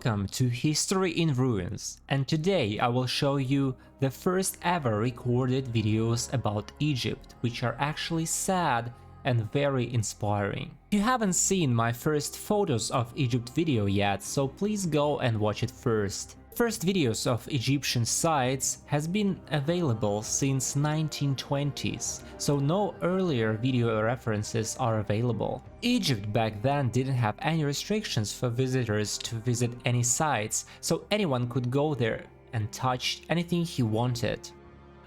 Welcome to History in Ruins, and today I will show you the first ever recorded videos about Egypt, which are actually sad and very inspiring. If you haven't seen my first photos of Egypt video yet, so please go and watch it first. First videos of Egyptian sites has been available since 1920s, so no earlier video references are available. Egypt back then didn't have any restrictions for visitors to visit any sites, so anyone could go there and touch anything he wanted.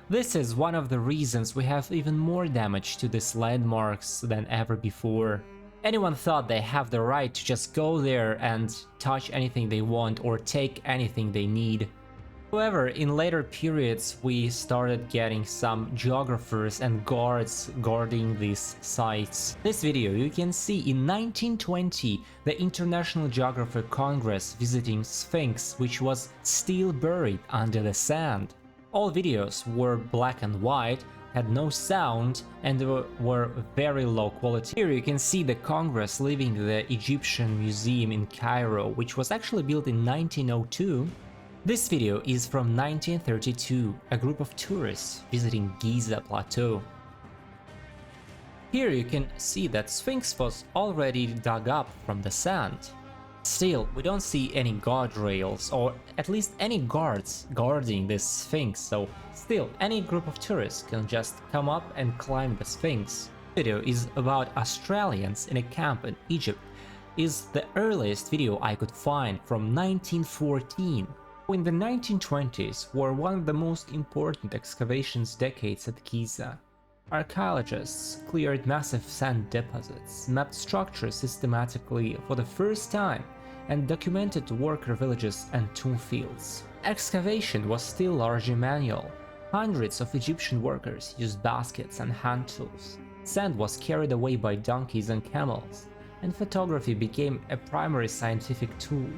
This is one of the reasons we have even more damage to these landmarks than ever before. Anyone thought they have the right to just go there and touch anything they want or take anything they need. However, in later periods we started getting some geographers and guards guarding these sites. This video you can see in 1920 the International Geographer Congress visiting Sphinx, which was still buried under the sand. All videos were black and white, had no sound, and were very low quality. Here you can see the Congress leaving the Egyptian Museum in Cairo, which was actually built in 1902. This video is from 1932, a group of tourists visiting Giza plateau. Here you can see that Sphinx was already dug up from the sand. Still, we don't see any guardrails, or at least any guards guarding this Sphinx, so still, any group of tourists can just come up and climb the Sphinx. This video is about Australians in a camp in Egypt. Is the earliest video I could find from 1914. In the 1920s were one of the most important excavations decades at Giza. Archaeologists cleared massive sand deposits, mapped structures systematically for the first time, and documented worker villages and tomb fields. Excavation was still largely manual. Hundreds of Egyptian workers used baskets and hand tools. Sand was carried away by donkeys and camels, and photography became a primary scientific tool.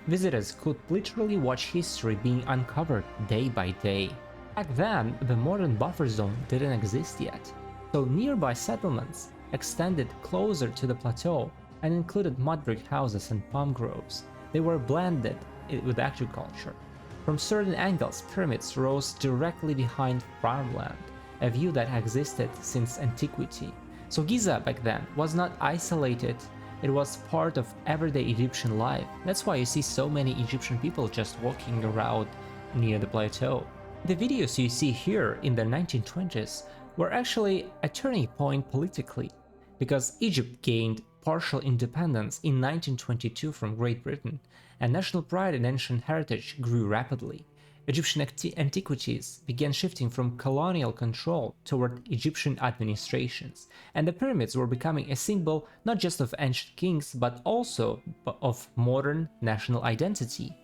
Visitors could literally watch history being uncovered day by day. Back then, the modern buffer zone didn't exist yet, so nearby settlements extended closer to the plateau and included mud brick houses and palm groves. They were blended with agriculture. From certain angles, pyramids rose directly behind farmland, a view that existed since antiquity. So Giza back then was not isolated, it was part of everyday Egyptian life. That's why you see so many Egyptian people just walking around near the plateau. The videos you see here in the 1920s were actually a turning point politically, because Egypt gained partial independence in 1922 from Great Britain, and national pride in ancient heritage grew rapidly. Egyptian antiquities began shifting from colonial control toward Egyptian administrations, and the pyramids were becoming a symbol not just of ancient kings but also of modern national identity.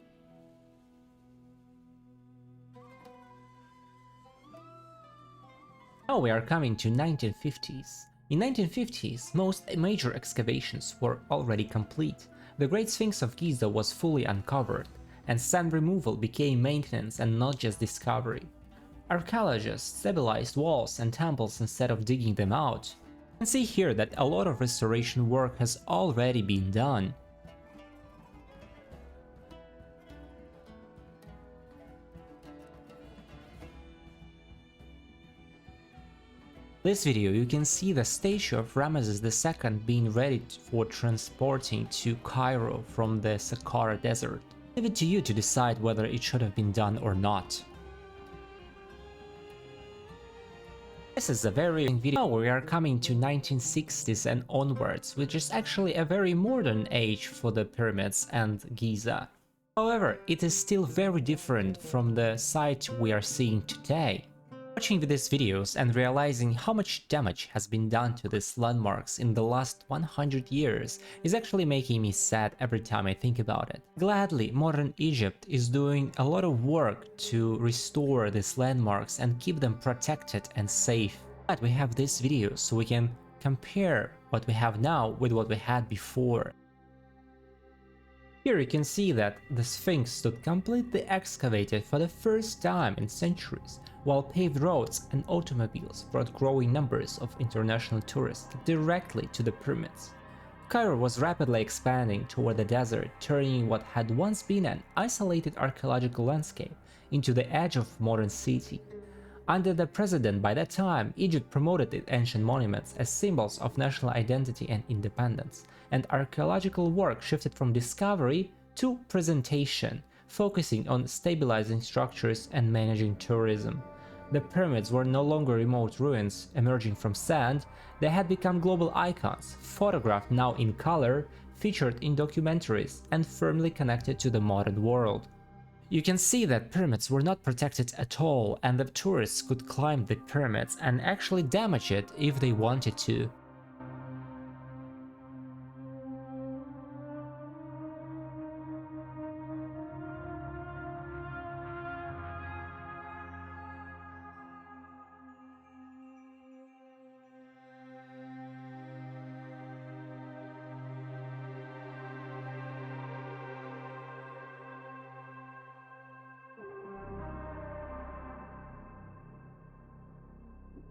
Now we are coming to 1950s. In 1950s, most major excavations were already complete. The Great Sphinx of Giza was fully uncovered, and sand removal became maintenance and not just discovery. Archaeologists stabilized walls and temples instead of digging them out. You can see here that a lot of restoration work has already been done. This video you can see the statue of Ramesses II being ready for transporting to Cairo from the Saqqara desert. Leave it to you to decide whether it should have been done or not. This is a very video. Now we are coming to 1960s and onwards, which is actually a very modern age for the pyramids and Giza. However, it is still very different from the site we are seeing today. Watching these videos and realizing how much damage has been done to these landmarks in the last 100 years is actually making me sad every time I think about it. Gladly, modern Egypt is doing a lot of work to restore these landmarks and keep them protected and safe. But we have this video so we can compare what we have now with what we had before. Here you can see that the Sphinx stood completely excavated for the first time in centuries, while paved roads and automobiles brought growing numbers of international tourists directly to the pyramids. Cairo was rapidly expanding toward the desert, turning what had once been an isolated archaeological landscape into the edge of modern city. Under the president by that time, Egypt promoted its ancient monuments as symbols of national identity and independence, and archaeological work shifted from discovery to presentation, focusing on stabilizing structures and managing tourism. The pyramids were no longer remote ruins emerging from sand, they had become global icons, photographed now in color, featured in documentaries, and firmly connected to the modern world. You can see that pyramids were not protected at all, and the tourists could climb the pyramids and actually damage it if they wanted to.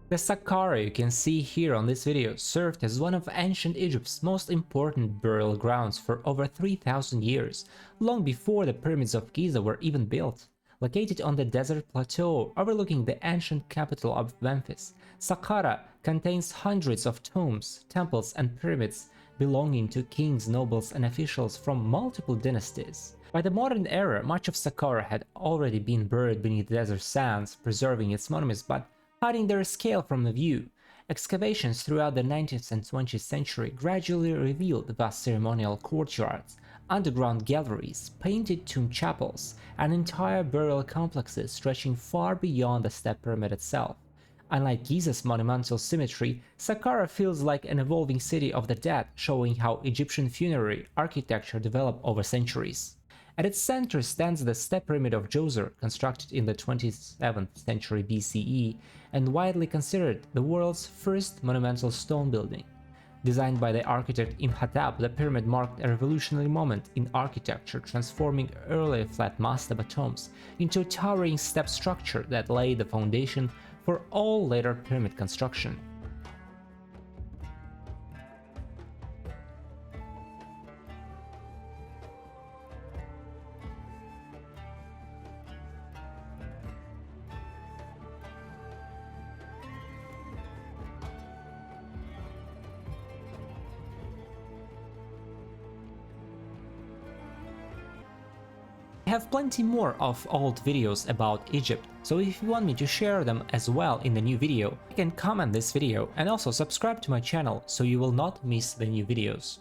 The Saqqara you can see here on this video served as one of ancient Egypt's most important burial grounds for over 3,000 years, long before the pyramids of Giza were even built. Located on the desert plateau overlooking the ancient capital of Memphis, Saqqara contains hundreds of tombs, temples and pyramids belonging to kings, nobles and officials from multiple dynasties. By the modern era, much of Saqqara had already been buried beneath desert sands, preserving its monuments but hiding their scale from the view. Excavations throughout the 19th and 20th century gradually revealed vast ceremonial courtyards, underground galleries, painted tomb chapels, and entire burial complexes stretching far beyond the step pyramid itself. Unlike Giza's monumental symmetry, Saqqara feels like an evolving city of the dead, showing how Egyptian funerary architecture developed over centuries. At its center stands the step pyramid of Djoser, constructed in the 27th century BCE and widely considered the world's first monumental stone building. Designed by the architect Imhotep, the pyramid marked a revolutionary moment in architecture, transforming earlier flat mastaba tombs into a towering step structure that laid the foundation for all later pyramid construction. I have plenty more of old videos about Egypt, so if you want me to share them as well in the new video, you can comment this video and also subscribe to my channel so you will not miss the new videos.